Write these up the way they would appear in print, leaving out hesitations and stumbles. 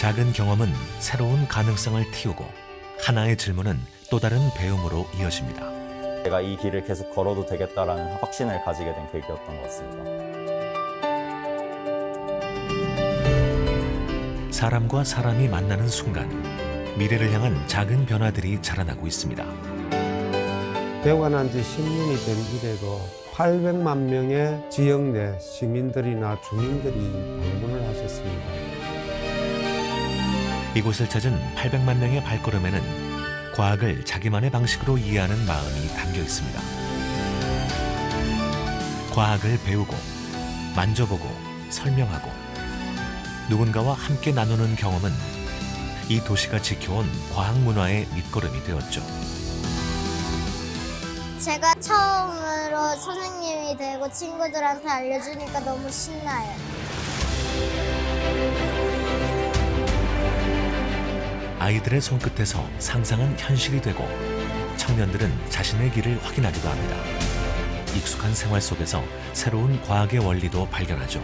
작은 경험은 새로운 가능성을 틔우고 하나의 질문은 또 다른 배움으로 이어집니다. 내가 이 길을 계속 걸어도 되겠다라는 확신을 가지게 된 계기였던 것 같습니다. 사람과 사람이 만나는 순간 미래를 향한 작은 변화들이 자라나고 있습니다. 개관한 지 10년이 된 이래로 800만 명의 지역 내 시민들이나 주민들이 방문을 하셨습니다. 이곳을 찾은 800만 명의 발걸음에는 과학을 자기만의 방식으로 이해하는 마음이 담겨 있습니다. 과학을 배우고, 만져보고, 설명하고, 누군가와 함께 나누는 경험은 이 도시가 지켜온 과학 문화의 밑거름이 되었죠. 제가 처음으로 선생님이 되고 친구들한테 알려주니까 너무 신나요. 아이들의 손끝에서 상상은 현실이 되고 청년들은 자신의 길을 확인하기도 합니다. 익숙한 생활 속에서 새로운 과학의 원리도 발견하죠.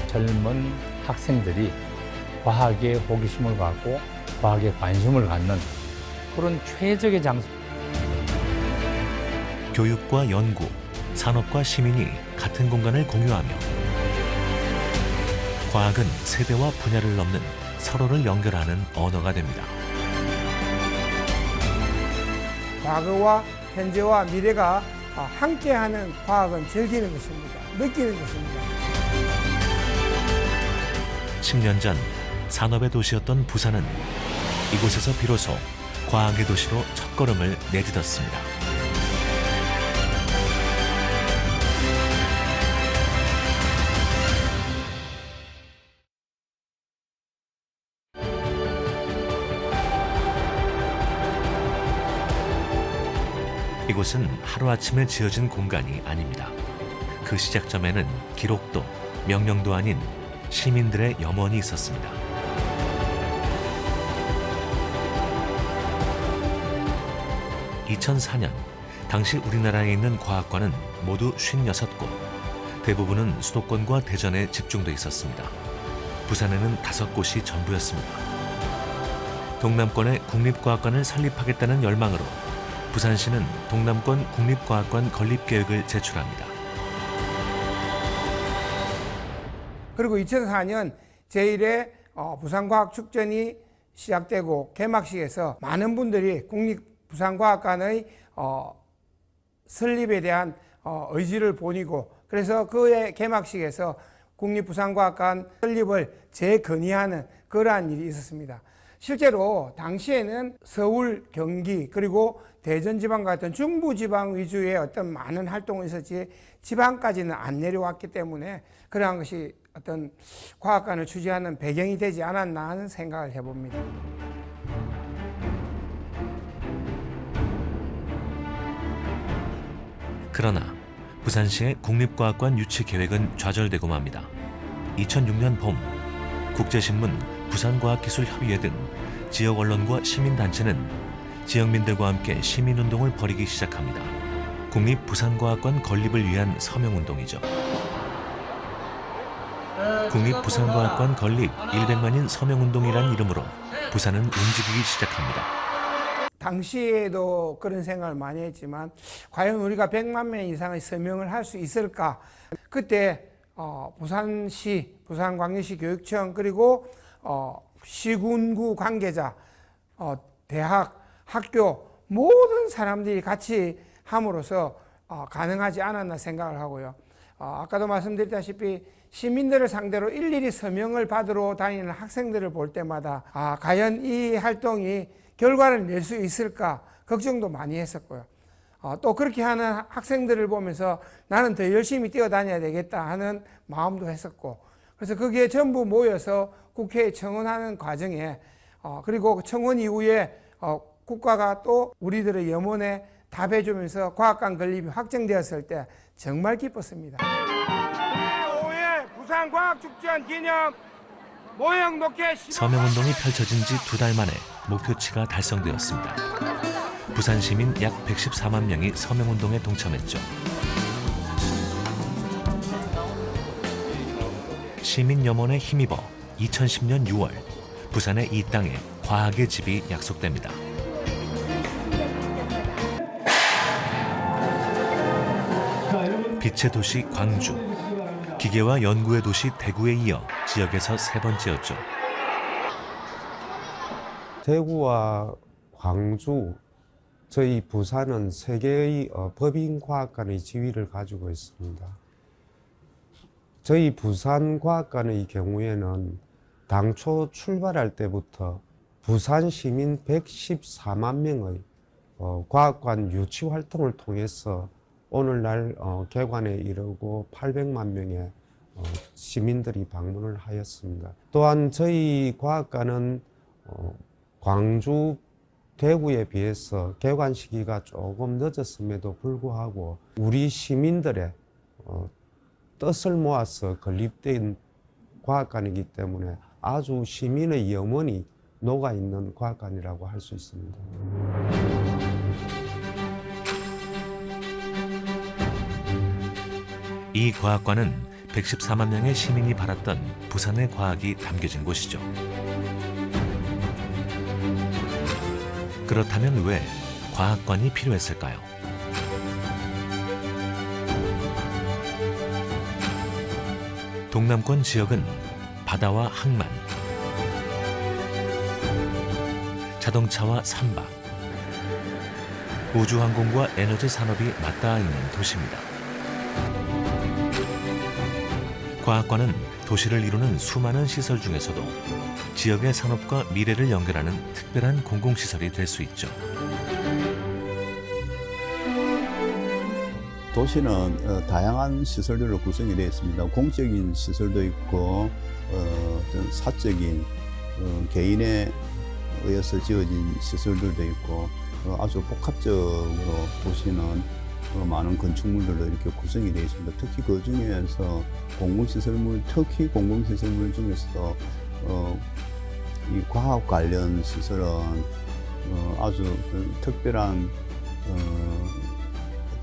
젊은 학생들이 과학에 호기심을 갖고 과학에 관심을 갖는 그런 최적의 장소. 교육과 연구, 산업과 시민이 같은 공간을 공유하며 과학은 세대와 분야를 넘는 서로를 연결하는 언어가 됩니다. 과거와 현재와 미래가 함께하는 과학은 즐기는 것입니다. 느끼는 것입니다. 10년 전 산업의 도시였던 부산은 이곳에서 비로소 과학의 도시로 첫걸음을 내딛었습니다. 이곳은 하루아침에 지어진 공간이 아닙니다. 그 시작점에는 기록도 명령도 아닌 시민들의 염원이 있었습니다. (2004년) 당시 우리나라에 있는 과학관은 모두 56곳, 대부분은 수도권과 대전에 집중돼 있었습니다. 부산에는 5곳이 전부였습니다. 동남권에 국립과학관을 설립하겠다는 열망으로 부산시는 동남권 국립과학관 건립계획을 제출합니다. 그리고 2004년 제1회 부산과학축전이 시작되고 개막식에서 많은 분들이 국립부산과학관의 설립에 대한 의지를 보이고, 그래서 그의 개막식에서 국립부산과학관 설립을 재건의하는 그러한 일이 있었습니다. 실제로 당시에는 서울, 경기, 그리고 대전지방 같은 중부지방 위주의 어떤 많은 활동이 있었지 지방까지는 안 내려왔기 때문에 그러한 것이 어떤 과학관을 추진하는 배경이 되지 않았나 하는 생각을 해봅니다. 그러나 부산시의 국립과학관 유치 계획은 좌절되고 맙니다. 2006년 봄 국제신문, 부산과학기술협의회 등 지역 언론과 시민단체는 지역민들과 함께 시민운동을 벌이기 시작합니다. 국립부산과학관 건립을 위한 서명운동이죠. 국립부산과학관 건립 100만인 서명운동이란 이름으로 부산은 움직이기 시작합니다. 당시에도 그런 생각을 많이 했지만 과연 우리가 100만 명 이상의 서명을 할 수 있을까? 그때 부산시, 부산광역시 교육청, 그리고 시군구 관계자, 대학, 학교 모든 사람들이 같이 함으로써 가능하지 않았나 생각을 하고요. 아까도 말씀드렸다시피 시민들을 상대로 일일이 서명을 받으러 다니는 학생들을 볼 때마다 과연 이 활동이 결과를 낼 수 있을까 걱정도 많이 했었고요. 또 그렇게 하는 학생들을 보면서 나는 더 열심히 뛰어다녀야 되겠다 하는 마음도 했었고, 그래서 그게 전부 모여서 국회에 청원하는 과정에 그리고 청원 이후에 국가가 또 우리들의 염원에 답해주면서 과학관 건립이 확정되었을 때 정말 기뻤습니다. 제5회 부산과학축전 기념 모형 녹회 서명운동이 펼쳐진 지 2달 만에 목표치가 달성되었습니다. 부산 시민 약 114만 명이 서명운동에 동참했죠. 시민 염원에 힘입어 2010년 6월 부산의 이 땅에 과학의 집이 약속됩니다. 빛의 도시 광주, 기계와 연구의 도시 대구에 이어 지역에서 세 번째였죠. 대구와 광주, 저희 부산은 세 개의 법인과학관의 지위를 가지고 있습니다. 저희 부산과학관의 경우에는 당초 출발할 때부터 부산 시민 114만 명의 과학관 유치 활동을 통해서 오늘날 개관에 이르고 800만 명의 시민들이 방문을 하였습니다. 또한 저희 과학관은 광주, 대구에 비해서 개관 시기가 조금 늦었음에도 불구하고 우리 시민들의 뜻을 모아서 건립된 과학관이기 때문에 아주 시민의 영혼이 녹아있는 과학관이라고 할 수 있습니다. 이 과학관은 114만 명의 시민이 바랐던 부산의 과학이 담겨진 곳이죠. 그렇다면 왜 과학관이 필요했을까요? 동남권 지역은 바다와 항만, 자동차와 선박, 우주항공과 에너지 산업이 맞닿아 있는 도시입니다. 과학관은 도시를 이루는 수많은 시설 중에서도 지역의 산업과 미래를 연결하는 특별한 공공시설이 될 수 있죠. 도시는 다양한 시설들로 구성이 되어 있습니다. 공적인 시설도 있고 어떤 사적인 개인에 의해서 지어진 시설들도 있고 아주 복합적으로 도시는 많은 건축물들로 이렇게 구성이 되어 있습니다. 특히 그 중에서 특히 공공시설물 중에서도 이 과학 관련 시설은 아주 특별한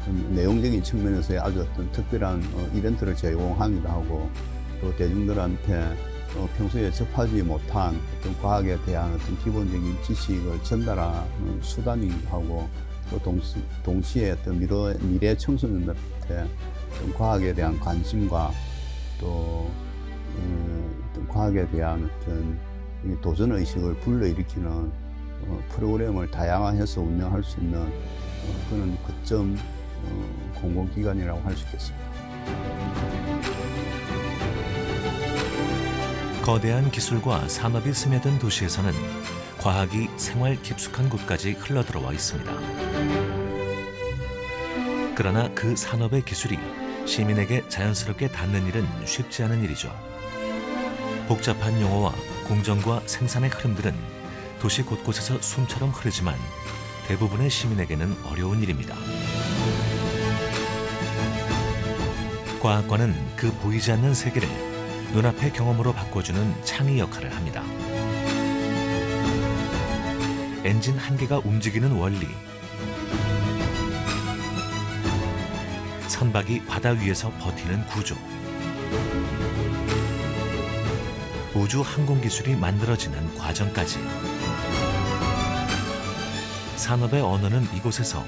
어떤 내용적인 측면에서의 아주 어떤 특별한 이벤트를 제공하기도 하고 또 대중들한테 평소에 접하지 못한 어떤 과학에 대한 어떤 기본적인 지식을 전달하는 수단이기도 하고 또 동시에 어떤 미래 청소년들한테 어떤 과학에 대한 관심과 또 어떤 과학에 대한 어떤 도전 의식을 불러일으키는 프로그램을 다양화해서 운영할 수 있는 그런 거점 공공기관이라고 할 수 있겠습니다. 거대한 기술과 산업이 스며든 도시에서는 과학이 생활 깊숙한 곳까지 흘러들어와 있습니다. 그러나 그 산업의 기술이 시민에게 자연스럽게 닿는 일은 쉽지 않은 일이죠. 복잡한 용어와 공정과 생산의 흐름들은 도시 곳곳에서 숨처럼 흐르지만 대부분의 시민에게는 어려운 일입니다. 과학관은 그 보이지 않는 세계를 눈앞의 경험으로 바꿔주는 창의 역할을 합니다. 엔진 한 개가 움직이는 원리, 선박이 바다 위에서 버티는 구조, 우주 항공 기술이 만들어지는 과정까지 산업의 언어는 이곳에서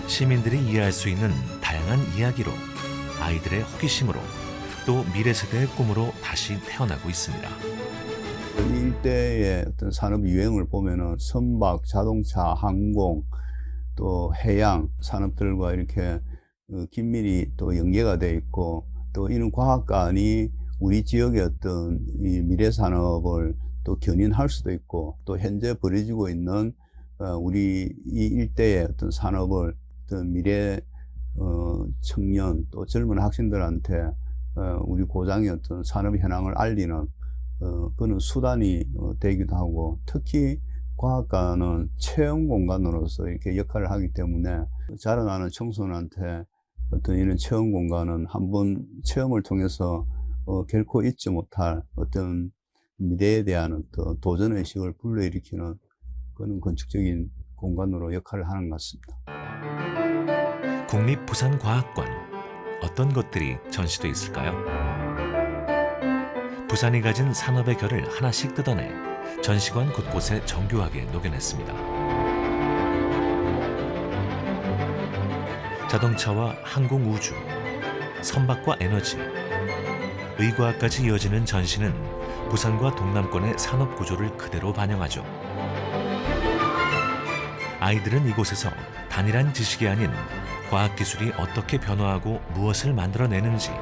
시민들이 이해할 수 있는 다양한 이야기로 아이들의 호기심으로 또 미래 세대의 꿈으로 다시 태어나고 있습니다. 이 일대의 어떤 산업 유행을 보면은 선박, 자동차, 항공, 또 해양 산업들과 이렇게 긴밀히 또 연계가 돼 있고 또 이런 과학관이 우리 지역의 어떤 이 미래 산업을 또 견인할 수도 있고 또 현재 벌어지고 있는 우리 이 일대의 어떤 산업을 어떤 미래 청년 또 젊은 학생들한테 우리 고장의 어떤 산업 현황을 알리는 그런 수단이 되기도 하고 특히 과학관은 체험 공간으로서 이렇게 역할을 하기 때문에 자라나는 청소년한테 어떤 이런 체험 공간은 한번 체험을 통해서 결코 잊지 못할 어떤 미래에 대한 어떤 도전의식을 불러일으키는 그런 건축적인 공간으로 역할을 하는 것 같습니다. 국립부산과학관, 어떤 것들이 전시돼 있을까요? 부산이 가진 산업의 결을 하나씩 뜯어내 전시관 곳곳에 정교하게 녹여냈습니다. 자동차와 항공 우주, 선박과 에너지, 의과까지 이어지는 전시는 부산과 동남권의 산업 구조를 그대로 반영하죠. 아이들은 이곳에서 단일한 지식이 아닌 과학기술이 어떻게 변화하고 무엇을 만들어내는지,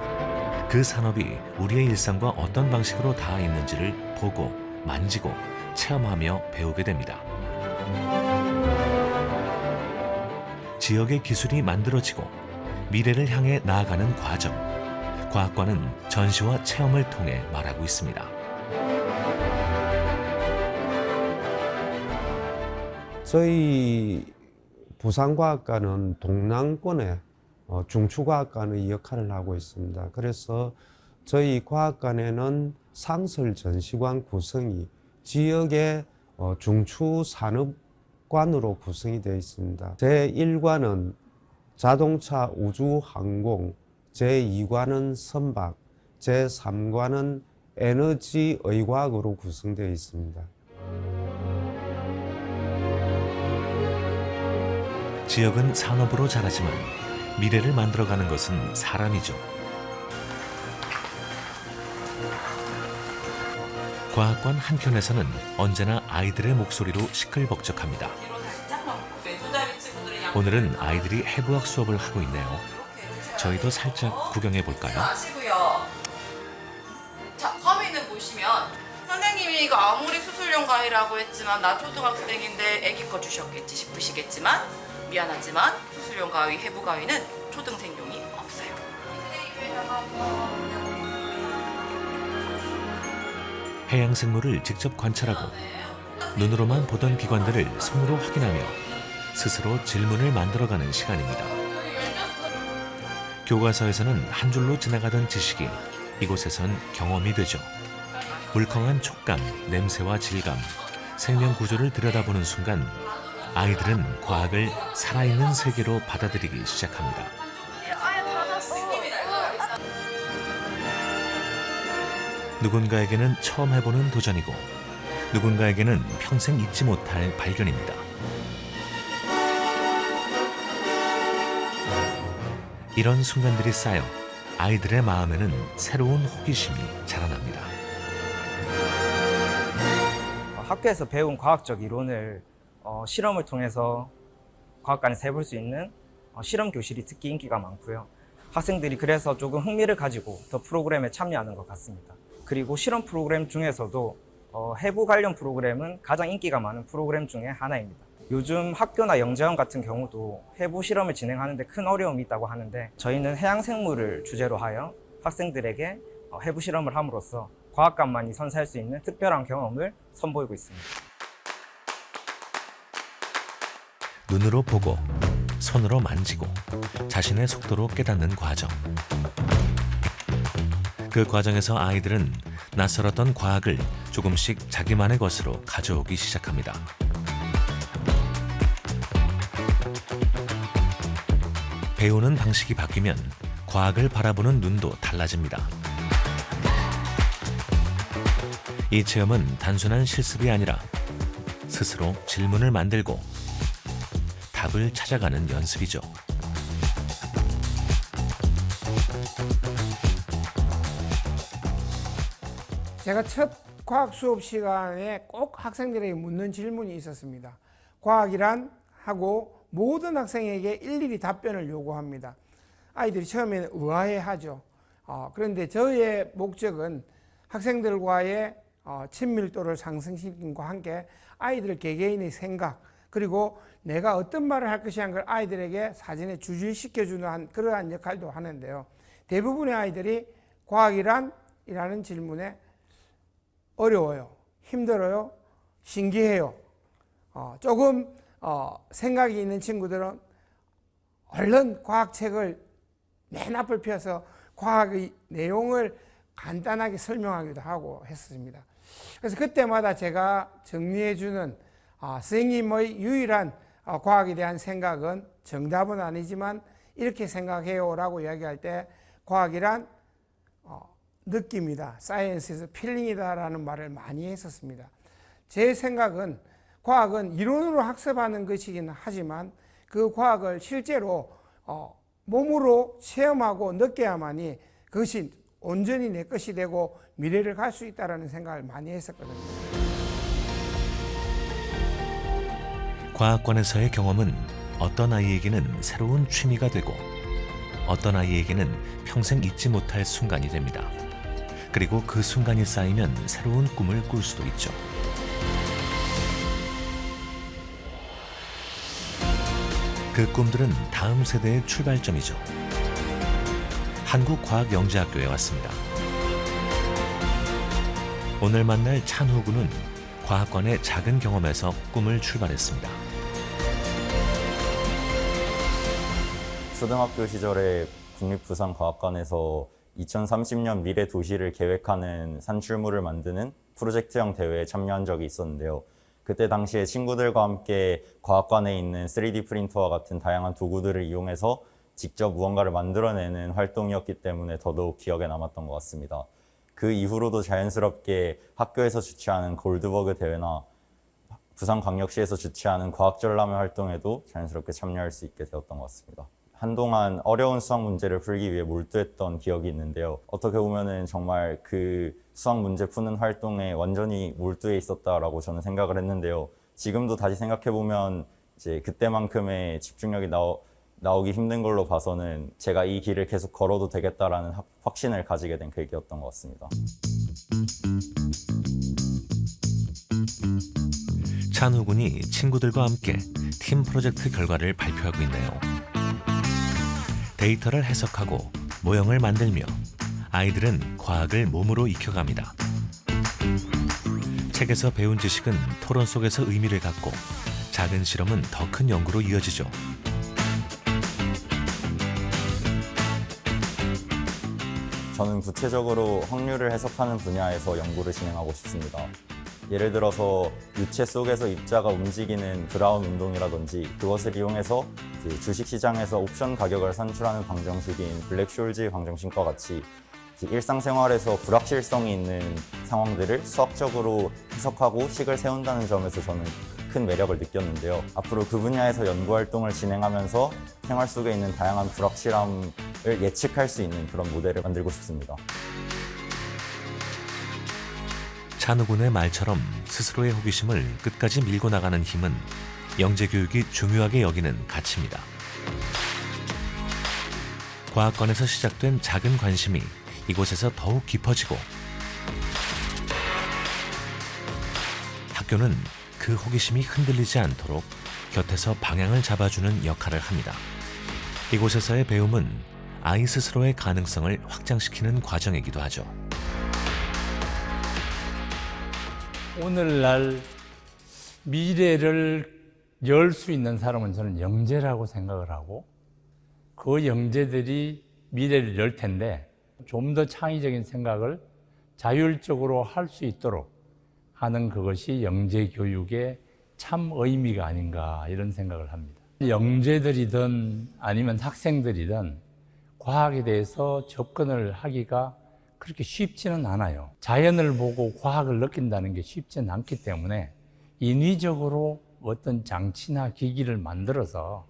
그 산업이 우리의 일상과 어떤 방식으로 닿아 있는지를 보고 만지고 체험하며 배우게 됩니다. 지역의 기술이 만들어지고 미래를 향해 나아가는 과정, 과학관은 전시와 체험을 통해 말하고 있습니다. 저희 부산과학관은 동남권의 중추과학관의 역할을 하고 있습니다. 그래서 저희 과학관에는 상설 전시관 구성이 지역의 중추산업관으로 구성이 되어 있습니다. 제1관은 자동차, 우주, 항공, 제2관은 선박, 제3관은 에너지, 의과학으로 구성되어 있습니다. 지역은 산업으로 자라지만 미래를 만들어가는 것은 사람이죠. 과학관 한켠에서는 언제나 아이들의 목소리로 시끌벅적합니다. 오늘은 아이들이 해부학 수업을 하고 있네요. 저희도 살짝 구경해 볼까요? 아시고요. 자, 화면을 보시면 선생님이 이거 아무리 수술용 가위라고 했지만 나 초등학생인데 애기 거 주셨겠지 싶으시겠지만 미안하지만 수술용 가위, 해부 가위는 초등생용이 없어요. 해양 생물을 직접 관찰하고 눈으로만 보던 기관들을 손으로 확인하며 스스로 질문을 만들어가는 시간입니다. 교과서에서는 한 줄로 지나가던 지식이 이곳에선 경험이 되죠. 물컹한 촉감, 냄새와 질감, 생명 구조를 들여다보는 순간 아이들은 과학을 살아있는 세계로 받아들이기 시작합니다. 누군가에게는 처음 해보는 도전이고 누군가에게는 평생 잊지 못할 발견입니다. 이런 순간들이 쌓여 아이들의 마음에는 새로운 호기심이 자라납니다. 학교에서 배운 과학적 이론을 실험을 통해서 과학관에서 해볼 수 있는 실험 교실이 특히 인기가 많고요. 학생들이 그래서 조금 흥미를 가지고 더 프로그램에 참여하는 것 같습니다. 그리고 실험 프로그램 중에서도 해부 관련 프로그램은 가장 인기가 많은 프로그램 중에 하나입니다. 요즘 학교나 영재원 같은 경우도 해부 실험을 진행하는데 큰 어려움이 있다고 하는데 저희는 해양 생물을 주제로 하여 학생들에게 해부 실험을 함으로써 과학관만이 선사할 수 있는 특별한 경험을 선보이고 있습니다. 눈으로 보고 손으로 만지고 자신의 속도로 깨닫는 과정. 그 과정에서 아이들은 낯설었던 과학을 조금씩 자기만의 것으로 가져오기 시작합니다. 배우는 방식이 바뀌면 과학을 바라보는 눈도 달라집니다. 이 체험은 단순한 실습이 아니라 스스로 질문을 만들고 답을 찾아가는 연습이죠. 제가 첫 과학 수업 시간에 꼭 학생들에게 묻는 질문이 있었습니다. 과학이란 하고 모든 학생에게 일일이 답변을 요구합니다. 아이들이 처음에는 의아해하죠. 그런데 저의 목적은 학생들과의 친밀도를 상승시킴과 함께 아이들 개개인의 생각 그리고 내가 어떤 말을 할 것이 한 걸 아이들에게 사전에 주지시켜주는 그러한 역할도 하는데요. 대부분의 아이들이 과학이란? 이라는 질문에 어려워요, 힘들어요, 신기해요. 조금 생각이 있는 친구들은 얼른 과학책을 맨 앞을 펴서 과학의 내용을 간단하게 설명하기도 하고 했습니다. 그래서 그때마다 제가 정리해주는 선생님의 유일한 과학에 대한 생각은 정답은 아니지만 이렇게 생각해요 라고 이야기할 때 과학이란 느낌이다. 사이언스에서 필링이다라는 말을 많이 했었습니다. 제 생각은 과학은 이론으로 학습하는 것이긴 하지만 그 과학을 실제로 몸으로 체험하고 느껴야만이 그것이 온전히 내 것이 되고 미래를 갈 수 있다는 생각을 많이 했었거든요. 과학관에서의 경험은 어떤 아이에게는 새로운 취미가 되고 어떤 아이에게는 평생 잊지 못할 순간이 됩니다. 그리고 그 순간이 쌓이면 새로운 꿈을 꿀 수도 있죠. 그 꿈들은 다음 세대의 출발점이죠. 한국과학영재학교에 왔습니다. 오늘 만날 찬후 군은 과학관의 작은 경험에서 꿈을 출발했습니다. 초등학교 시절에 국립부산과학관에서 2030년 미래 도시를 계획하는 산출물을 만드는 프로젝트형 대회에 참여한 적이 있었는데요. 그때 당시에 친구들과 함께 과학관에 있는 3D 프린터와 같은 다양한 도구들을 이용해서 직접 무언가를 만들어내는 활동이었기 때문에 더더욱 기억에 남았던 것 같습니다. 그 이후로도 자연스럽게 학교에서 주최하는 골드버그 대회나 부산광역시에서 주최하는 과학전람회 활동에도 자연스럽게 참여할 수 있게 되었던 것 같습니다. 한동안 어려운 수학 문제를 풀기 위해 몰두했던 기억이 있는데요. 어떻게 보면은 정말 그 수학 문제 푸는 활동에 완전히 몰두해 있었다라고 저는 생각을 했는데요. 지금도 다시 생각해보면 이제 그때만큼의 집중력이 나오기 힘든 걸로 봐서는 제가 이 길을 계속 걸어도 되겠다라는 확신을 가지게 된 계기였던 것 같습니다. 찬후 군이 친구들과 함께 팀 프로젝트 결과를 발표하고 있네요. 데이터를 해석하고 모형을 만들며 아이들은 과학을 몸으로 익혀갑니다. 책에서 배운 지식은 토론 속에서 의미를 갖고 작은 실험은 더 큰 연구로 이어지죠. 저는 구체적으로 확률을 해석하는 분야에서 연구를 진행하고 싶습니다. 예를 들어서 유체 속에서 입자가 움직이는 브라운 운동이라든지 그것을 이용해서 주식시장에서 옵션 가격을 산출하는 방정식인 블랙숄즈의 방정식과 같이 일상생활에서 불확실성이 있는 상황들을 수학적으로 해석하고 식을 세운다는 점에서 저는 큰 매력을 느꼈는데요. 앞으로 그 분야에서 연구활동을 진행하면서 생활 속에 있는 다양한 불확실함을 예측할 수 있는 그런 모델을 만들고 싶습니다. 찬후 군의 말처럼 스스로의 호기심을 끝까지 밀고 나가는 힘은 영재교육이 중요하게 여기는 가치입니다. 과학관에서 시작된 작은 관심이 이곳에서 더욱 깊어지고 학교는 그 호기심이 흔들리지 않도록 곁에서 방향을 잡아주는 역할을 합니다. 이곳에서의 배움은 아이 스스로의 가능성을 확장시키는 과정이기도 하죠. 오늘날 미래를 열 수 있는 사람은 저는 영재라고 생각을 하고 그 영재들이 미래를 열 텐데 좀 더 창의적인 생각을 자율적으로 할 수 있도록 하는 그것이 영재 교육의 참 의미가 아닌가 이런 생각을 합니다. 영재들이든 아니면 학생들이든 과학에 대해서 접근을 하기가 그렇게 쉽지는 않아요. 자연을 보고 과학을 느낀다는 게 쉽지는 않기 때문에 인위적으로 어떤 장치나 기기를 만들어서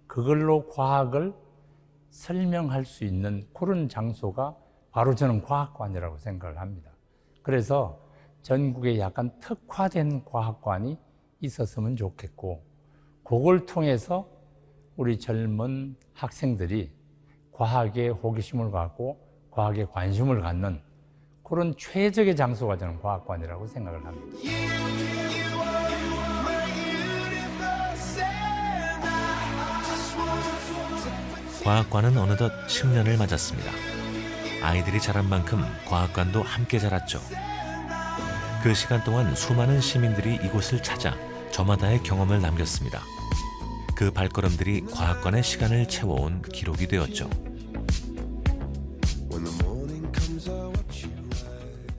그걸로 과학을 설명할 수 있는 그런 장소가 바로 저는 과학관이라고 생각을 합니다. 그래서 전국에 약간 특화된 과학관이 있었으면 좋겠고 그걸 통해서 우리 젊은 학생들이 과학에 호기심을 갖고 과학에 관심을 갖는 그런 최적의 장소가 저는 과학관이라고 생각을 합니다. 과학관은 어느덧 10년을 맞았습니다. 아이들이 자란 만큼 과학관도 함께 자랐죠. 그 시간 동안 수많은 시민들이 이곳을 찾아 저마다의 경험을 남겼습니다. 그 발걸음들이 과학관의 시간을 채워온 기록이 되었죠.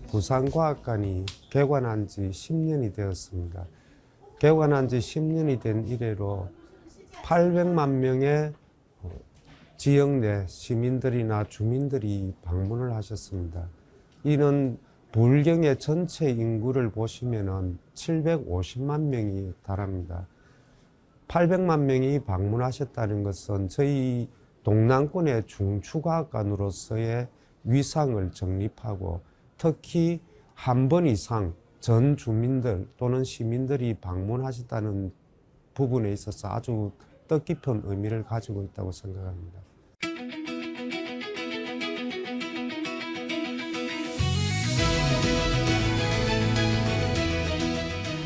부산과학관이 개관한 지 10년이 되었습니다. 개관한 지 10년이 된 이래로 800만 명의 지역 내 시민들이나 주민들이 방문을 하셨습니다. 이는 불경의 전체 인구를 보시면은 750만 명이 달합니다. 800만 명이 방문하셨다는 것은 저희 동남권의 중추과학관으로서의 위상을 정립하고 특히 한 번 이상 전 주민들 또는 시민들이 방문하셨다는 부분에 있어서 아주 뜻깊은 의미를 가지고 있다고 생각합니다.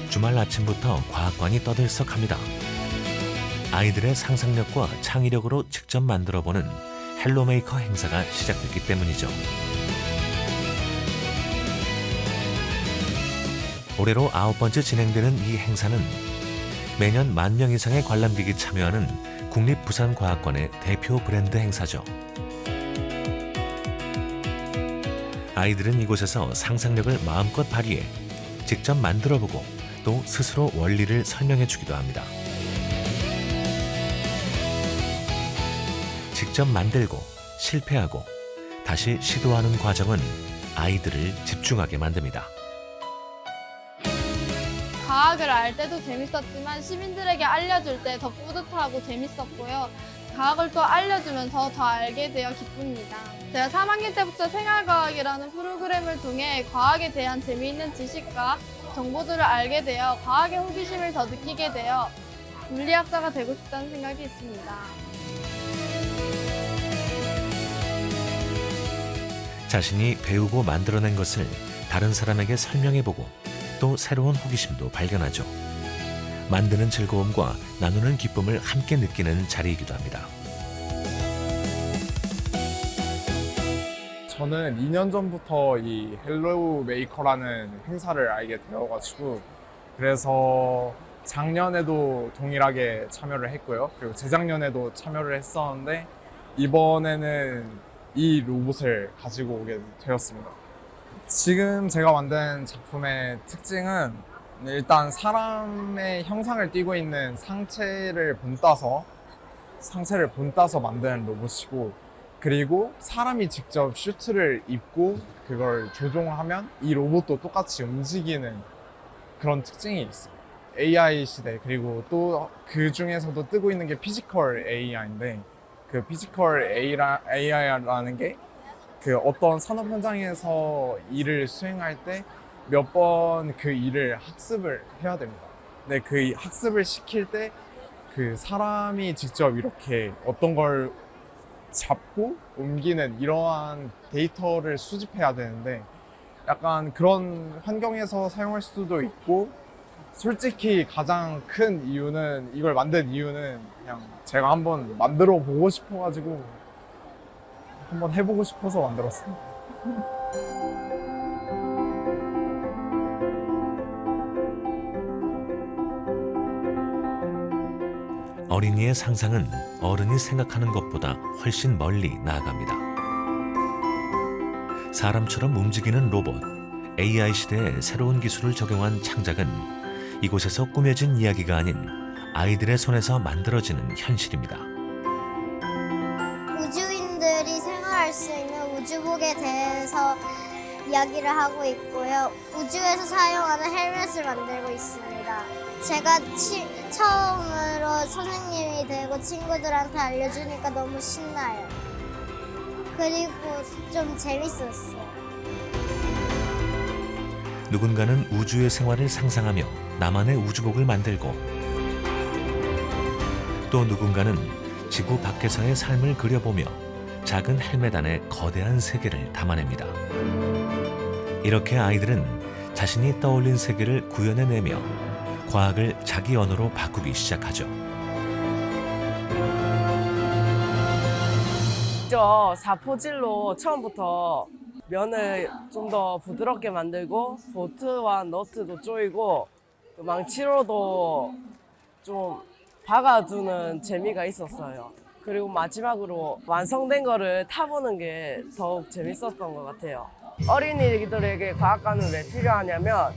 주말 아침부터 과학관이 떠들썩합니다. 아이들의 상상력과 창의력으로 직접 만들어보는 헬로메이커 행사가 시작됐기 때문이죠. 올해로 9번째 진행되는 이 행사는 매년 10,000명 이상의 관람객이 참여하는 국립부산과학관의 대표 브랜드 행사죠. 아이들은 이곳에서 상상력을 마음껏 발휘해 직접 만들어보고 또 스스로 원리를 설명해주기도 합니다. 직접 만들고 실패하고 다시 시도하는 과정은 아이들을 집중하게 만듭니다. 과학을 알 때도 재밌었지만 시민들에게 알려줄 때 더 뿌듯하고 재밌었고요. 과학을 또 알려주면서 더 알게 되어 기쁩니다. 제가 3학년 때부터 생활과학이라는 프로그램을 통해 과학에 대한 재미있는 지식과 정보들을 알게 되어 과학의 호기심을 더 느끼게 되어 물리학자가 되고 싶다는 생각이 있습니다. 자신이 배우고 만들어낸 것을 다른 사람에게 설명해보고 또 새로운 호기심도 발견하죠. 만드는 즐거움과 나누는 기쁨을 함께 느끼는 자리이기도 합니다. 저는 2년 전부터 이 헬로 메이커라는 행사를 알게 되어가지고 그래서 작년에도 동일하게 참여를 했고요. 그리고 재작년에도 참여를 했었는데 이번에는 이 로봇을 가지고 오게 되었습니다. 지금 제가 만든 작품의 특징은 일단 사람의 형상을 띠고 있는 상체를 본따서 만든 로봇이고 그리고 사람이 직접 슈트를 입고 그걸 조종하면 이 로봇도 똑같이 움직이는 그런 특징이 있어요. AI 시대 그리고 또 그 중에서도 뜨고 있는 게 피지컬 AI인데 그 피지컬 AI라는 게 그 어떤 산업 현장에서 일을 수행할 때 몇 번 그 일을 학습을 해야 됩니다. 근데 그 학습을 시킬 때 그 사람이 직접 이렇게 어떤 걸 잡고 옮기는 이러한 데이터를 수집해야 되는데 약간 그런 환경에서 사용할 수도 있고 솔직히 가장 큰 이유는 이걸 만든 이유는 그냥 제가 한번 만들어 보고 싶어가지고 한번 해보고 싶어서 만들었습니다. 어린이의 상상은 어른이 생각하는 것보다 훨씬 멀리 나아갑니다. 사람처럼 움직이는 로봇, AI 시대의 새로운 기술을 적용한 창작은 이곳에서 꾸며진 이야기가 아닌 아이들의 손에서 만들어지는 현실입니다. 우주인들이 생활할 수 있는 우주복에 대해서 이야기를 하고 있고요. 우주에서 사용하는 헬멧을 만들고 있습니다. 제가 처음으로 선생님이 되고 친구들한테 알려주니까 너무 신나요. 그리고 좀 재밌었어요. 누군가는 우주의 생활을 상상하며 나만의 우주복을 만들고 또 누군가는 지구 밖에서의 삶을 그려보며 작은 헬멧 안에 거대한 세계를 담아냅니다. 이렇게 아이들은 자신이 떠올린 세계를 구현해내며 과학을 자기 언어로 바꾸기 시작하죠. 저 사포질로 처음부터 면을 좀 더 부드럽게 만들고 보트와 너트도 조이고 망치로도 좀 박아주는 재미가 있었어요. 그리고 마지막으로 완성된 거를 타보는 게 더욱 재밌었던 것 같아요. 어린이들에게 과학관은 왜 필요하냐면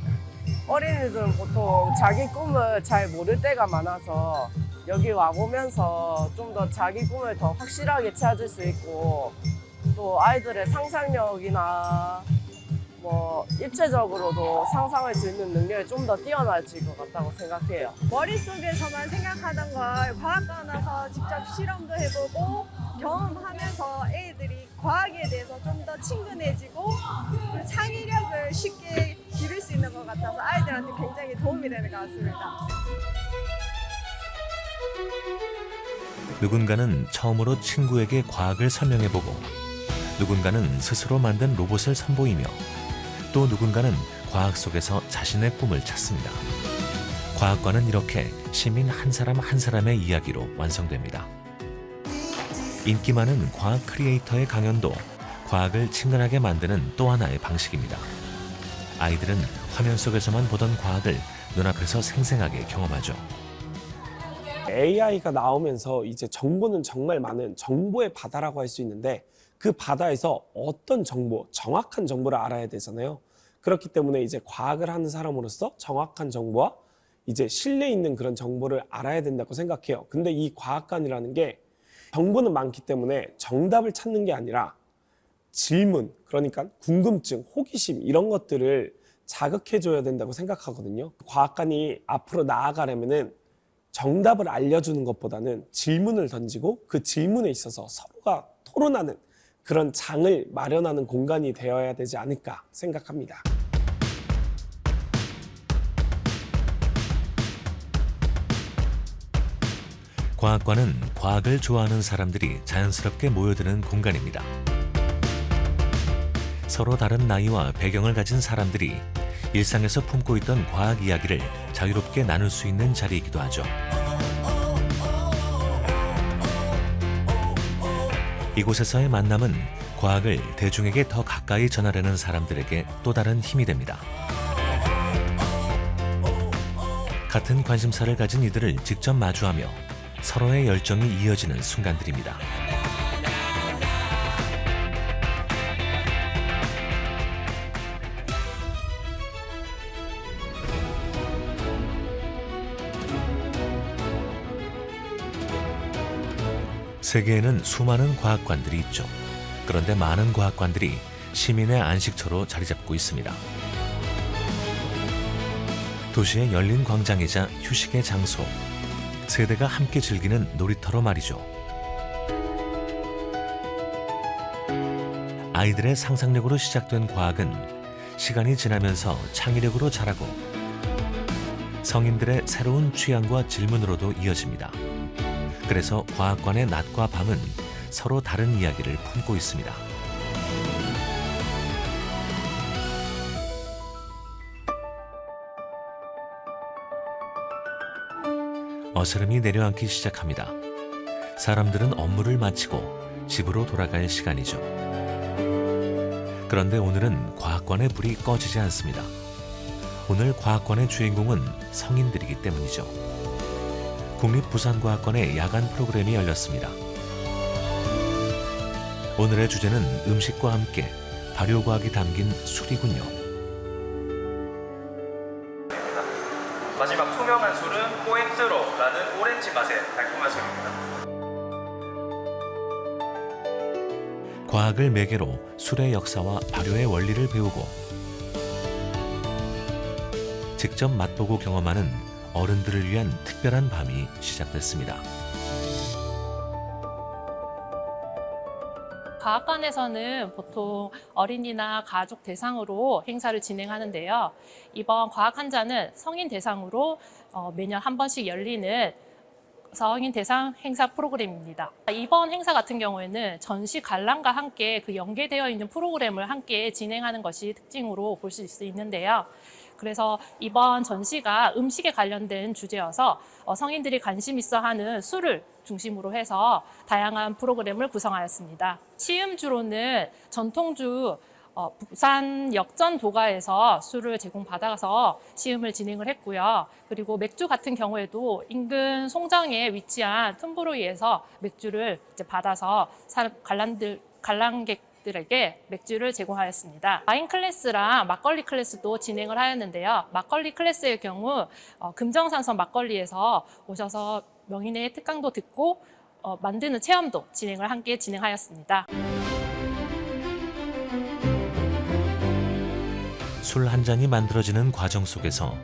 어린이들은 보통 자기 꿈을 잘 모를 때가 많아서 여기 와보면서 좀 더 자기 꿈을 더 확실하게 찾을 수 있고 또 아이들의 상상력이나 뭐 입체적으로도 상상할 수 있는 능력이 좀 더 뛰어나질 것 같다고 생각해요. 머릿속에서만 생각하던 걸 과학관 와서 직접 실험도 해보고 경험하면서 애들이 과학에 대해서 좀 더 친근해지고 그리고 창의력을 쉽게 기를 수 있는 것 같아서 아이들한테 굉장히 도움이 되는 것 같습니다. 누군가는 처음으로 친구에게 과학을 설명해보고 누군가는 스스로 만든 로봇을 선보이며 또 누군가는 과학 속에서 자신의 꿈을 찾습니다. 과학관은 이렇게 시민 한 사람 한 사람의 이야기로 완성됩니다. 인기 많은 과학 크리에이터의 강연도 과학을 친근하게 만드는 또 하나의 방식입니다. 아이들은 화면 속에서만 보던 과학을 눈앞에서 생생하게 경험하죠. AI가 나오면서 이제 정보는 정말 많은 정보의 바다라고 할 수 있는데 그 바다에서 어떤 정보, 정확한 정보를 알아야 되잖아요. 그렇기 때문에 이제 과학을 하는 사람으로서 정확한 정보와 이제 신뢰 있는 그런 정보를 알아야 된다고 생각해요. 근데 이 과학관이라는 게 정보는 많기 때문에 정답을 찾는 게 아니라 질문, 그러니까 궁금증, 호기심 이런 것들을 자극해줘야 된다고 생각하거든요. 과학관이 앞으로 나아가려면은 정답을 알려주는 것보다는 질문을 던지고 그 질문에 있어서 서로가 토론하는 그런 장을 마련하는 공간이 되어야 되지 않을까 생각합니다. 과학관은 과학을 좋아하는 사람들이 자연스럽게 모여드는 공간입니다. 서로 다른 나이와 배경을 가진 사람들이 일상에서 품고 있던 과학 이야기를 자유롭게 나눌 수 있는 자리이기도 하죠. 이곳에서의 만남은 과학을 대중에게 더 가까이 전하려는 사람들에게 또 다른 힘이 됩니다. 같은 관심사를 가진 이들을 직접 마주하며 서로의 열정이 이어지는 순간들입니다. 세계에는 수많은 과학관들이 있죠. 그런데 많은 과학관들이 시민의 안식처로 자리 잡고 있습니다. 도시의 열린 광장이자 휴식의 장소, 세대가 함께 즐기는 놀이터로 말이죠. 아이들의 상상력으로 시작된 과학은 시간이 지나면서 창의력으로 자라고 성인들의 새로운 취향과 질문으로도 이어집니다. 그래서 과학관의 낮과 밤은 서로 다른 이야기를 품고 있습니다. 어스름이 내려앉기 시작합니다. 사람들은 업무를 마치고 집으로 돌아갈 시간이죠. 그런데 오늘은 과학관의 불이 꺼지지 않습니다. 오늘 과학관의 주인공은 성인들이기 때문이죠. 국립부산과학관의 야간 프로그램이 열렸습니다. 오늘의 주제는 음식과 함께 발효과학이 담긴 술이군요. 마지막 투명한 술은 포에트로라는 오렌지 맛의 달콤한 술입니다. 과학을 매개로 술의 역사와 발효의 원리를 배우고 직접 맛보고 경험하는 어른들을 위한 특별한 밤이 시작됐습니다. 과학관에서는 보통 어린이나 가족 대상으로 행사를 진행하는데요. 이번 과학한자는 성인 대상으로 매년 한 번씩 열리는 성인 대상 행사 프로그램입니다. 이번 행사 같은 경우에는 전시 관람과 함께 그 연계되어 있는 프로그램을 함께 진행하는 것이 특징으로 볼 수 있는데요. 그래서 이번 전시가 음식에 관련된 주제여서 성인들이 관심 있어 하는 술을 중심으로 해서 다양한 프로그램을 구성하였습니다. 시음주로는 전통주 부산 역전 도가에서 술을 제공받아서 시음을 진행을 했고요. 그리고 맥주 같은 경우에도 인근 송정에 위치한 툼브로이에서 맥주를 이제 받아서 관람객들에게 맥주를 제공하였습니다. 와인 클래스랑 막걸리 클래스도 진행을 하였는데요. 막걸리 클래스의 경우 금정산선 막걸리에서 오셔서 명인의 특강도 듣고 만드는 체험도 함께 진행하였습니다. 술 한 잔이 만들어지는 과정 속에서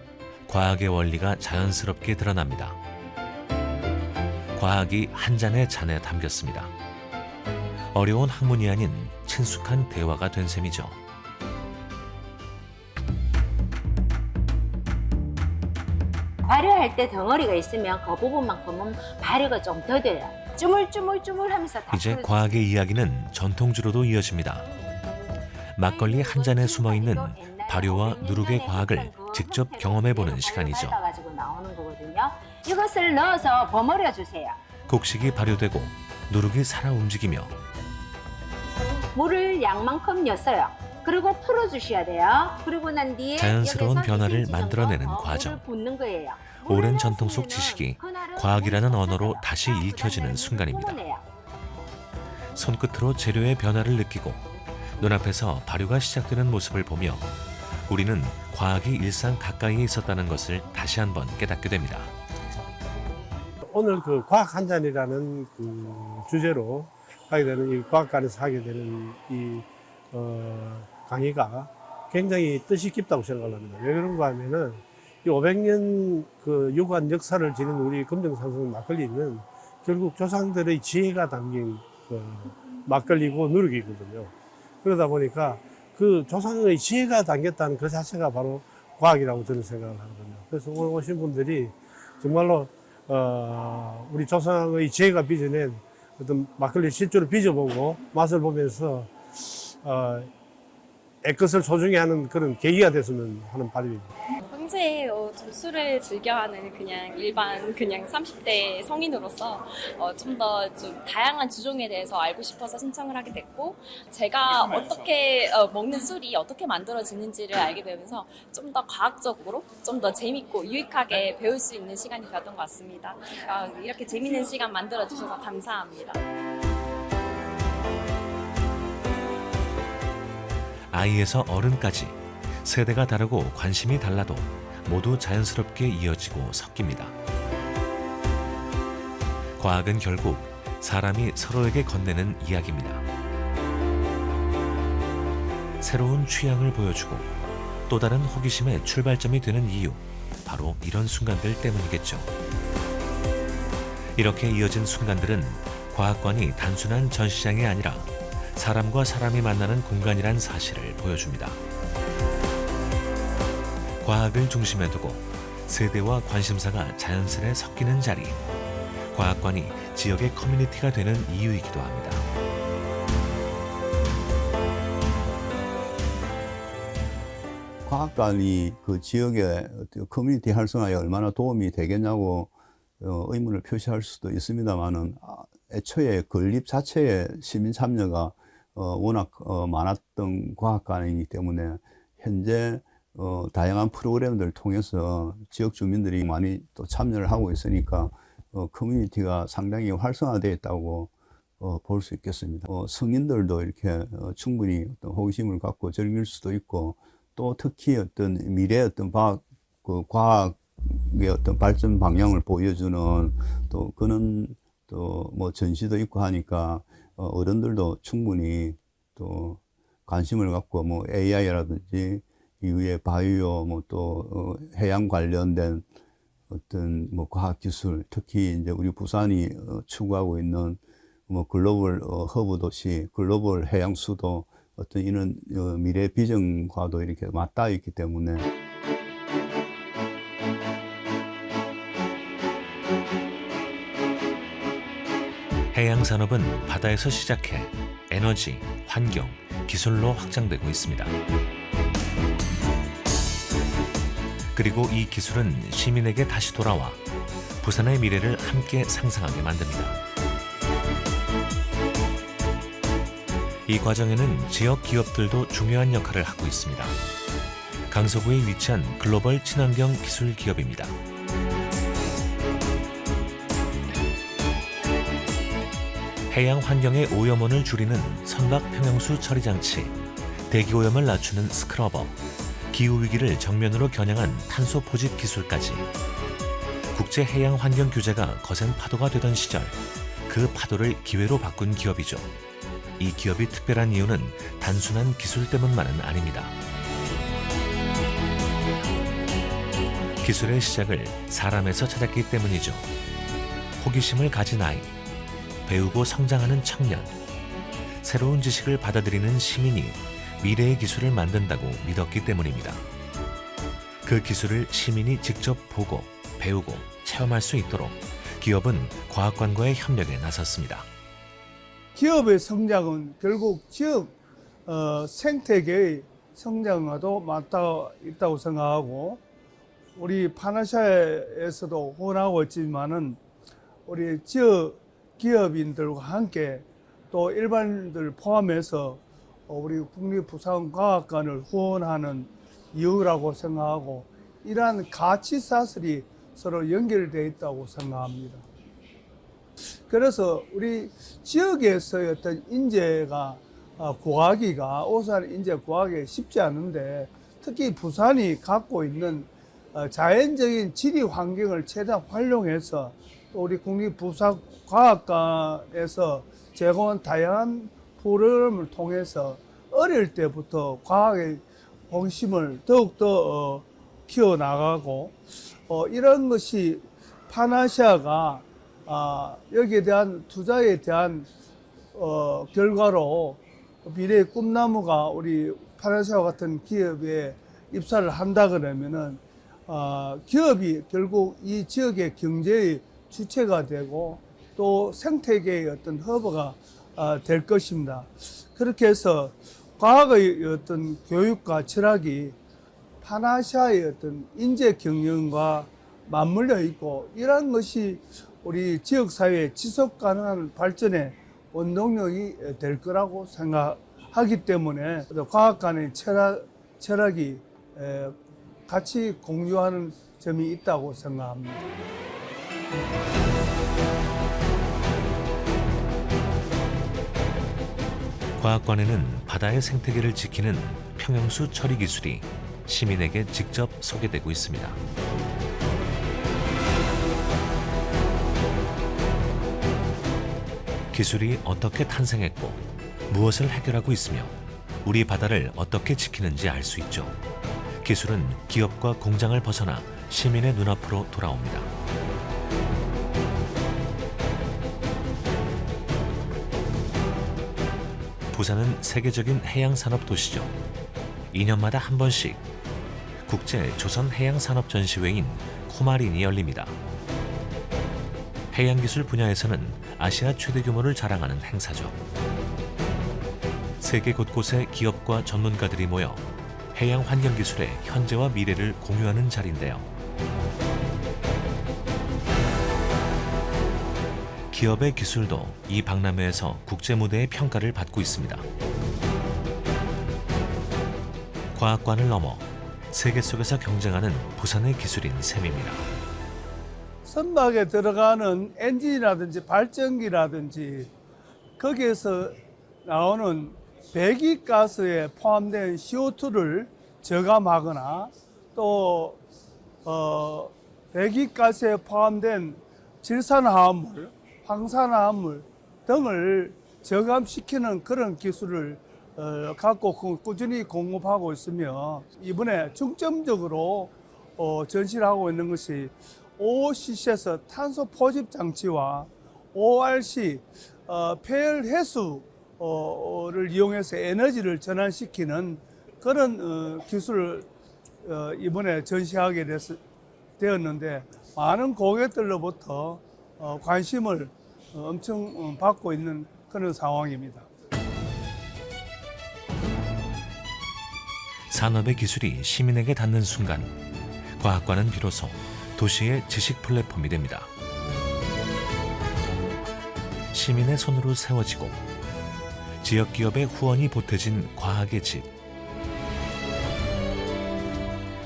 과학의 원리가 자연스럽게 드러납니다. 과학이 한 잔의 잔에 담겼습니다. 어려운 학문이 아닌 친숙한 대화가 된 셈이죠. 발효할 때 덩어리가 있으면 그 부분만큼은 발효가 좀 더 돼요. 쭈물쭈물쭈물 하면서 다 이제 과학의 이야기는 전통주로도 이어집니다. 막걸리 한 잔에 숨어있는 발효와 누룩의 과학을 직접 경험해보는 시간이죠. 가지고 나오는 거거든요. 이것을 넣어서 버무려 주세요. 곡식이 발효되고 누룩이 살아 움직이며 물을 양만큼 넣었어요. 그리고 풀어주셔야 돼요. 그리고 난 뒤에 자연스러운 여기서 변화를 2cm 정도, 만들어내는 물을 과정. 붓는 거예요. 오랜 전통 속 지식이 과학이라는 언어로 다시 읽혀지는 순간입니다. 손끝으로 재료의 변화를 느끼고 눈앞에서 발효가 시작되는 모습을 보며 우리는 과학이 일상 가까이에 있었다는 것을 다시 한번 깨닫게 됩니다. 오늘 그 과학 한 잔이라는 그 주제로 하게 되는 이 과학관에서 하게 되는 이 강의가 굉장히 뜻이 깊다고 생각을 합니다. 왜 그런가 하면은 이 500년 그 유구한 역사를 지닌 우리 금정산성 막걸리는 결국 조상들의 지혜가 담긴 그 막걸리고 누룩이거든요. 그러다 보니까 그 조상의 지혜가 담겼다는 그 자체가 바로 과학이라고 저는 생각을 하거든요. 그래서 오늘 오신 분들이 정말로 우리 조상의 지혜가 빚어낸 어떤 막걸리 실제로 빚어보고 맛을 보면서 애것을 소중히 하는 그런 계기가 됐으면 하는 바람입니다. 평소에 좀 술을 즐겨하는 그냥 30대 성인으로서 좀 더 좀 다양한 주종에 대해서 알고 싶어서 신청을 하게 됐고, 제가 어떻게 먹는 술이 어떻게 만들어지는지를 알게 되면서 좀 더 과학적으로 좀 더 재밌고 유익하게 배울 수 있는 시간이 되었던 것 같습니다. 이렇게 재밌는 시간 만들어 주셔서 감사합니다. 아이에서 어른까지 세대가 다르고 관심이 달라도 모두 자연스럽게 이어지고 섞입니다. 과학은 결국 사람이 서로에게 건네는 이야기입니다. 새로운 취향을 보여주고 또 다른 호기심의 출발점이 되는 이유, 바로 이런 순간들 때문이겠죠. 이렇게 이어진 순간들은 과학관이 단순한 전시장이 아니라 사람과 사람이 만나는 공간이란 사실을 보여줍니다. 과학을 중심에 두고 세대와 관심사가 자연스레 섞이는 자리, 과학관이 지역의 커뮤니티가 되는 이유이기도 합니다. 과학관이 그 지역의 커뮤니티 활성화에 얼마나 도움이 되겠냐고 의문을 표시할 수도 있습니다만은, 애초에 건립 자체의 시민 참여가 워낙 많았던 과학관이기 때문에 현재 다양한 프로그램들을 통해서 지역 주민들이 많이 또 참여를 하고 있으니까 커뮤니티가 상당히 활성화되어 있다고 볼 수 있겠습니다. 성인들도 이렇게 충분히 어떤 호기심을 갖고 즐길 수도 있고, 또 특히 어떤 미래의 어떤 과학의 어떤 발전 방향을 보여주는 또 그런 또 뭐 전시도 있고 하니까 어른들도 충분히 또 관심을 갖고 뭐 AI라든지 이후에 바이오 뭐 또 해양 관련된 어떤 뭐 과학 기술, 특히 이제 우리 부산이 추구하고 있는 뭐 글로벌 허브 도시, 글로벌 해양 수도, 어떤 이런 미래 비전과도 이렇게 맞닿아 있기 때문에 해양 산업은 바다에서 시작해 에너지, 환경, 기술로 확장되고 있습니다. 그리고 이 기술은 시민에게 다시 돌아와 부산의 미래를 함께 상상하게 만듭니다. 이 과정에는 지역 기업들도 중요한 역할을 하고 있습니다. 강서구에 위치한 글로벌 친환경 기술 기업입니다. 해양 환경의 오염원을 줄이는 선박 평형수 처리 장치, 대기 오염을 낮추는 스크러버, 기후 위기를 정면으로 겨냥한 탄소 포집 기술까지 국제 해양 환경 규제가 거센 파도가 되던 시절 그 파도를 기회로 바꾼 기업이죠. 이 기업이 특별한 이유는 단순한 기술 때문만은 아닙니다. 기술의 시작을 사람에서 찾았기 때문이죠. 호기심을 가진 아이, 배우고 성장하는 청년, 새로운 지식을 받아들이는 시민이 미래의 기술을 만든다고 믿었기 때문입니다. 그 기술을 시민이 직접 보고 배우고 체험할 수 있도록 기업은 과학관과의 협력에 나섰습니다. 기업의 성장은 결국 지역 생태계의 성장과도 맞닿아 있다고 생각하고, 우리 파나샤에서도 후원하고 있지만은 우리 지역 기업인들과 함께 또 일반인들 포함해서 우리 국립부산과학관을 후원하는 이유라고 생각하고, 이러한 가치 사슬이 서로 연결되어 있다고 생각합니다. 그래서 우리 지역에서의 어떤 인재가 구하기가, 오산 인재 구하기 쉽지 않은데, 특히 부산이 갖고 있는 자연적인 지리 환경을 최대한 활용해서 또 우리 국립부산과학관에서 제공한 다양한 프로그램을 통해서 어릴 때부터 과학의 호기심을 더욱더 키워나가고, 이런 것이 파나시아가 여기에 대한 투자에 대한 결과로 미래의 꿈나무가 우리 파나시아와 같은 기업에 입사를 한다 그러면은 기업이 결국 이 지역의 경제의 주체가 되고 또 생태계의 어떤 허브가 될 것입니다. 그렇게 해서 과학의 어떤 교육과 철학이 파나시아의 어떤 인재 경영과 맞물려 있고, 이러한 것이 우리 지역사회의 지속 가능한 발전의 원동력이 될 거라고 생각하기 때문에 과학관의 철학이 같이 공유하는 점이 있다고 생각합니다. 과학관에는 바다의 생태계를 지키는 평형수 처리 기술이 시민에게 직접 소개되고 있습니다. 기술이 어떻게 탄생했고 무엇을 해결하고 있으며 우리 바다를 어떻게 지키는지 알 수 있죠. 기술은 기업과 공장을 벗어나 시민의 눈앞으로 돌아옵니다. 부산은 세계적인 해양산업 도시죠. 2년마다 한 번씩 국제 조선 해양산업 전시회인 코마린이 열립니다. 해양기술 분야에서는 아시아 최대 규모를 자랑하는 행사죠. 세계 곳곳의 기업과 전문가들이 모여 해양 환경 기술의 현재와 미래를 공유하는 자리인데요. 기업의 기술도 이 박람회에서 국제 무대의 평가를 받고 있습니다. 과학관을 넘어 세계 속에서 경쟁하는 부산의 기술인 셈입니다. 선박에 들어가는 엔진이라든지 발전기라든지 거기에서 나오는 배기가스에 포함된 CO2를 저감하거나 또 배기가스에 포함된 질산화합물, 황산화합물 등을 저감시키는 그런 기술을 갖고 꾸준히 공급하고 있으며, 이번에 중점적으로 전시를 하고 있는 것이 OCC에서 탄소 포집 장치와 ORC 폐열 해수를 이용해서 에너지를 전환시키는 그런 기술을 이번에 전시하게 되었는데, 많은 고객들로부터 관심을 엄청 받고 있는 그런 상황입니다. 산업의 기술이 시민에게 닿는 순간 과학관은 비로소 도시의 지식 플랫폼이 됩니다. 시민의 손으로 세워지고 지역 기업의 후원이 보태진 과학의 집.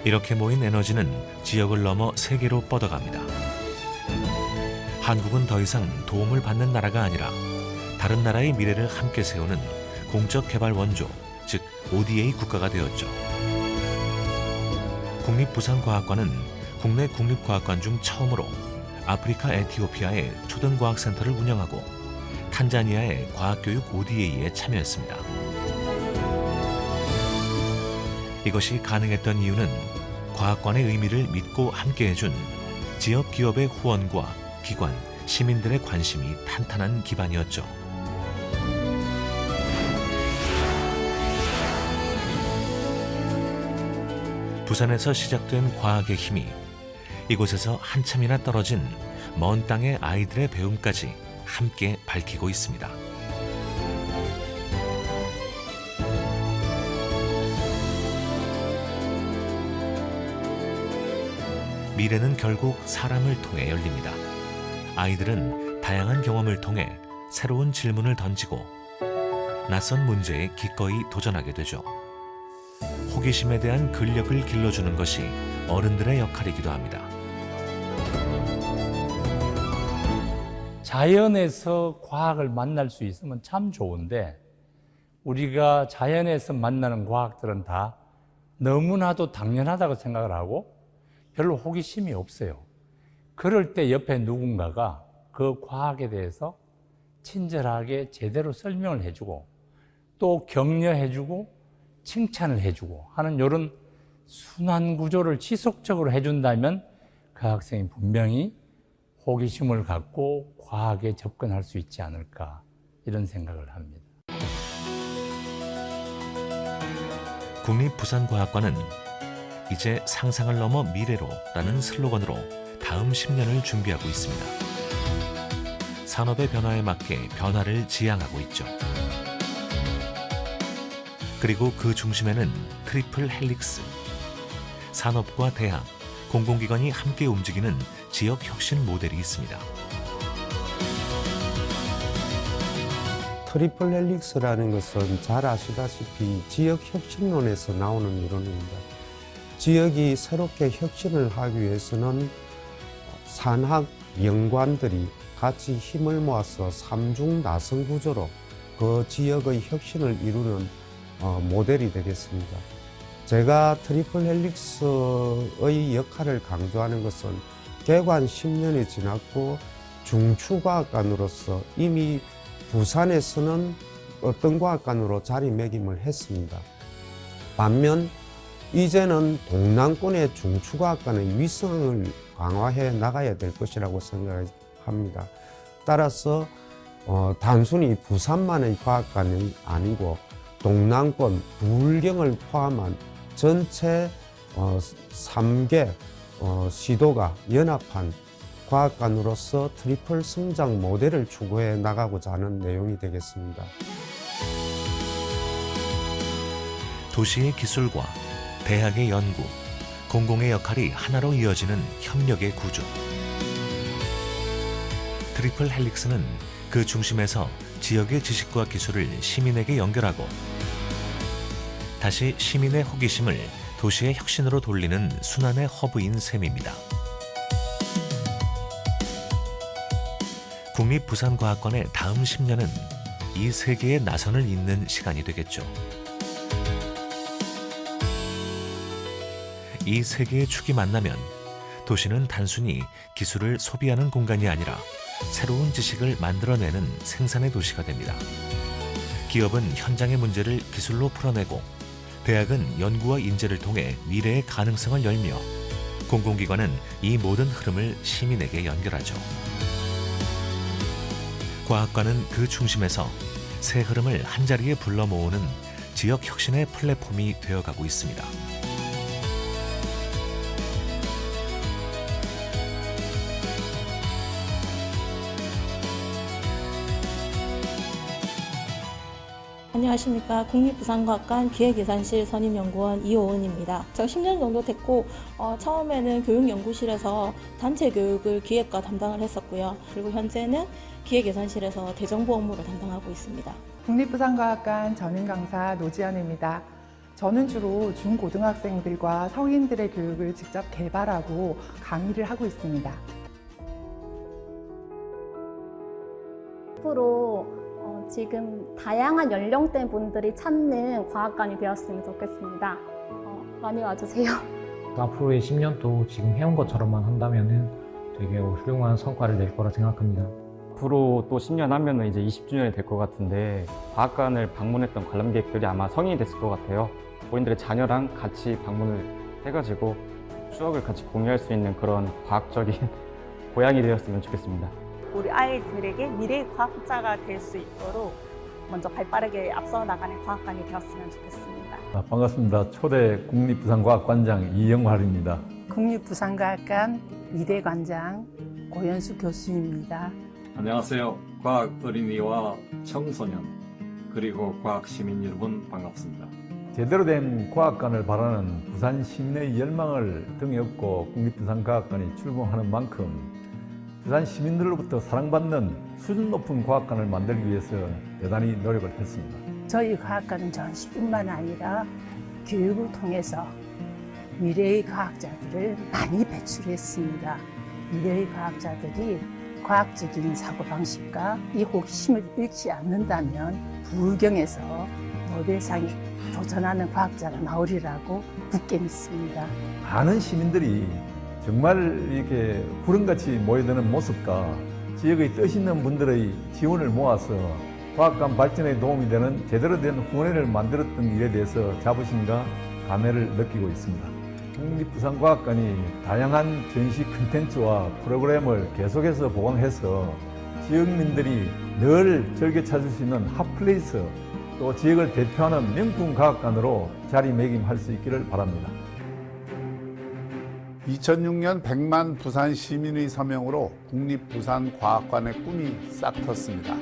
이렇게 모인 에너지는 지역을 넘어 세계로 뻗어갑니다. 한국은 더 이상 도움을 받는 나라가 아니라 다른 나라의 미래를 함께 세우는 공적 개발 원조, 즉 ODA 국가가 되었죠. 국립부산과학관은 국내 국립과학관 중 처음으로 아프리카 에티오피아의 초등과학센터를 운영하고 탄자니아의 과학교육 ODA에 참여했습니다. 이것이 가능했던 이유는 과학관의 의미를 믿고 함께해준 지역 기업의 후원과 기관, 시민들의 관심이 탄탄한 기반이었죠. 부산에서 시작된 과학의 힘이 이곳에서 한참이나 떨어진 먼 땅의 아이들의 배움까지 함께 밝히고 있습니다. 미래는 결국 사람을 통해 열립니다. 아이들은 다양한 경험을 통해 새로운 질문을 던지고 낯선 문제에 기꺼이 도전하게 되죠. 호기심에 대한 근력을 길러주는 것이 어른들의 역할이기도 합니다. 자연에서 과학을 만날 수 있으면 참 좋은데 우리가 자연에서 만나는 과학들은 다 너무나도 당연하다고 생각을 하고 별로 호기심이 없어요. 그럴 때 옆에 누군가가 그 과학에 대해서 친절하게 제대로 설명을 해주고 또 격려해주고 칭찬을 해주고 하는 이런 순환 구조를 지속적으로 해준다면 그 학생이 분명히 호기심을 갖고 과학에 접근할 수 있지 않을까 이런 생각을 합니다. 국립부산과학관은 이제 상상을 넘어 미래로 라는 슬로건으로 다음 10년을 준비하고 있습니다. 산업의 변화에 맞게 변화를 지향하고 있죠. 그리고 그 중심에는 트리플 헬릭스. 산업과 대학, 공공기관이 함께 움직이는 지역 혁신 모델이 있습니다. 트리플 헬릭스라는 것은 잘 아시다시피 지역 혁신론에서 나오는 이론입니다. 지역이 새롭게 혁신을 하기 위해서는 산학 연구원들이 같이 힘을 모아서 삼중 나선 구조로 그 지역의 혁신을 이루는 모델이 되겠습니다. 제가 트리플 헬릭스의 역할을 강조하는 것은 개관 10년이 지났고 중추과학관으로서 이미 부산에서는 어떤 과학관으로 자리매김을 했습니다. 반면 이제는 동남권의 중추과학관의 위상을 강화해 나가야 될 것이라고 생각합니다. 따라서 단순히 부산만의 과학관이 아니고 동남권, 불경을 포함한 전체 3개 시도가 연합한 과학관으로서 트리플 성장 모델을 추구해 나가고자 하는 내용이 되겠습니다. 도시의 기술과 대학의 연구, 공공의 역할이 하나로 이어지는 협력의 구조. 트리플 헬릭스는 그 중심에서 지역의 지식과 기술을 시민에게 연결하고 다시 시민의 호기심을 도시의 혁신으로 돌리는 순환의 허브인 셈입니다. 국립부산과학관의 다음 10년은 이 세계의 나선을 잇는 시간이 되겠죠. 이 세계의 축이 만나면 도시는 단순히 기술을 소비하는 공간이 아니라 새로운 지식을 만들어내는 생산의 도시가 됩니다. 기업은 현장의 문제를 기술로 풀어내고 대학은 연구와 인재를 통해 미래의 가능성을 열며 공공기관은 이 모든 흐름을 시민에게 연결하죠. 과학관은 그 중심에서 새 흐름을 한자리에 불러 모으는 지역 혁신의 플랫폼이 되어가고 있습니다. 안녕하십니까. 국립부산과학관 기획예산실 선임연구원 이호은입니다. 제가 10년 정도 됐고 처음에는 교육연구실에서 단체 교육을 기획과 담당을 했었고요. 그리고 현재는 기획예산실에서 대정보 업무를 담당하고 있습니다. 국립부산과학관 전임강사 노지연입니다. 저는 주로 중고등학생들과 성인들의 교육을 직접 개발하고 강의를 하고 있습니다. 앞으로 지금 다양한 연령대 분들이 찾는 과학관이 되었으면 좋겠습니다. 많이 와주세요. 앞으로의 10년도 지금 해온 것처럼만 한다면 되게 훌륭한 성과를 낼 거라 생각합니다. 앞으로 또 10년 하면은 이제 20주년이 될 것 같은데 과학관을 방문했던 관람객들이 아마 성인이 됐을 것 같아요. 본인들의 자녀랑 같이 방문을 해가지고 추억을 같이 공유할 수 있는 그런 과학적인 고향이 되었으면 좋겠습니다. 우리 아이들에게 미래의 과학자가 될 수 있도록 먼저 발빠르게 앞서 나가는 과학관이 되었으면 좋겠습니다. 반갑습니다. 초대 국립부산과학관장 이영활입니다. 국립부산과학관 2대 관장 고현수 교수입니다. 안녕하세요. 과학 어린이와 청소년 그리고 과학 시민 여러분 반갑습니다. 제대로 된 과학관을 바라는 부산 시민의 열망을 등에 업고 국립부산과학관이 출범하는 만큼 부산 시민들로부터 사랑받는 수준 높은 과학관을 만들기 위해서 대단히 노력을 했습니다. 저희 과학관은 전시뿐만 아니라 교육을 통해서 미래의 과학자들을 많이 배출했습니다. 미래의 과학자들이 과학적인 사고방식과 이 호기심을 잃지 않는다면 불경에서 노벨상에 도전하는 과학자가 나오리라고 굳게 믿습니다. 많은 시민들이 정말 이렇게 구름같이 모여드는 모습과 지역의 뜻 있는 분들의 지원을 모아서 과학관 발전에 도움이 되는 제대로 된 후원회를 만들었던 일에 대해서 자부심과 감회를 느끼고 있습니다. 국립부산과학관이 다양한 전시 콘텐츠와 프로그램을 계속해서 보강해서 지역민들이 늘 즐겨 찾을 수 있는 핫플레이스 또 지역을 대표하는 명품 과학관으로 자리매김할 수 있기를 바랍니다. 2006년 100만 부산 시민의 서명으로 국립부산과학관의 꿈이 싹 텄습니다.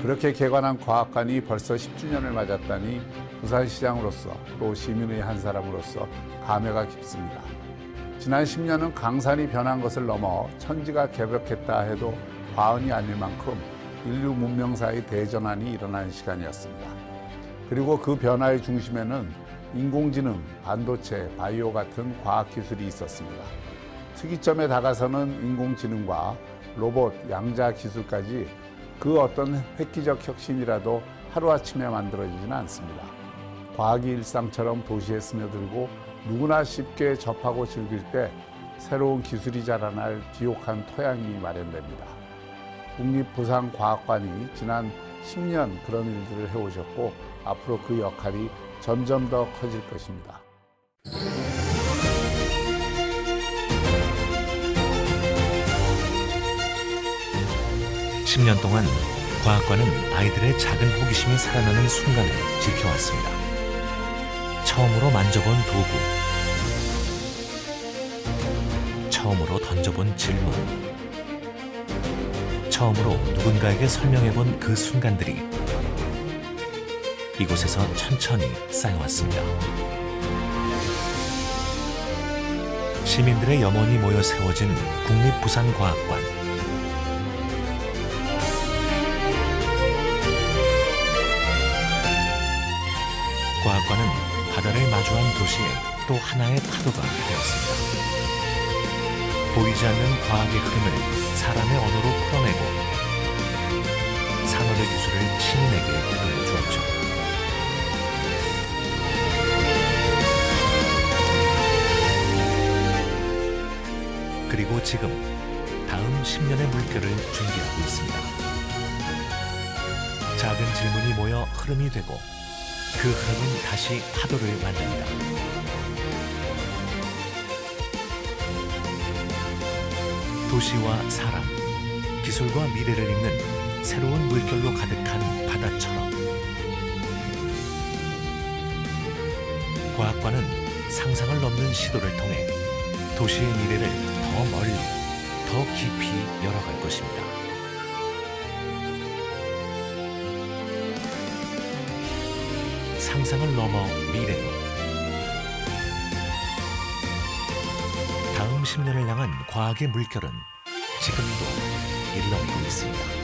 그렇게 개관한 과학관이 벌써 10주년을 맞았다니 부산시장으로서 또 시민의 한 사람으로서 감회가 깊습니다. 지난 10년은 강산이 변한 것을 넘어 천지가 개벽했다 해도 과언이 아닐 만큼 인류 문명사의 대전환이 일어난 시간이었습니다. 그리고 그 변화의 중심에는 인공지능, 반도체, 바이오 같은 과학기술이 있었습니다. 특이점에 다가서는 인공지능과 로봇, 양자 기술까지 그 어떤 획기적 혁신이라도 하루아침에 만들어지지는 않습니다. 과학이 일상처럼 도시에 스며들고 누구나 쉽게 접하고 즐길 때 새로운 기술이 자라날 비옥한 토양이 마련됩니다. 국립부산과학관이 지난 10년 그런 일들을 해오셨고 앞으로 그 역할이 점점 더 커질 것입니다. 10년 동안 과학관은 아이들의 작은 호기심이 살아나는 순간을 지켜왔습니다. 처음으로 만져본 도구, 처음으로 던져본 질문, 처음으로 누군가에게 설명해본 그 순간들이 이곳에서 천천히 쌓여왔습니다. 시민들의 염원이 모여 세워진 국립부산과학관. 과학관은 바다를 마주한 도시에 또 하나의 파도가 되었습니다. 보이지 않는 과학의 흐름을 사람의 언어로 풀어내고 산업의 기술을 시민에게 들려주었죠. 그리고 지금 다음 10년의 물결을 준비하고 있습니다. 작은 질문이 모여 흐름이 되고 그 흐름은 다시 파도를 만듭니다. 도시와 사람, 기술과 미래를 잇는 새로운 물결로 가득한 바다처럼 과학관은 상상을 넘는 시도를 통해 도시의 미래를 더 멀리, 더 깊이 열어갈 것입니다. 상상을 넘어 미래로 다음 10년을 향한 과학의 물결은 지금도 일렁이고 있습니다.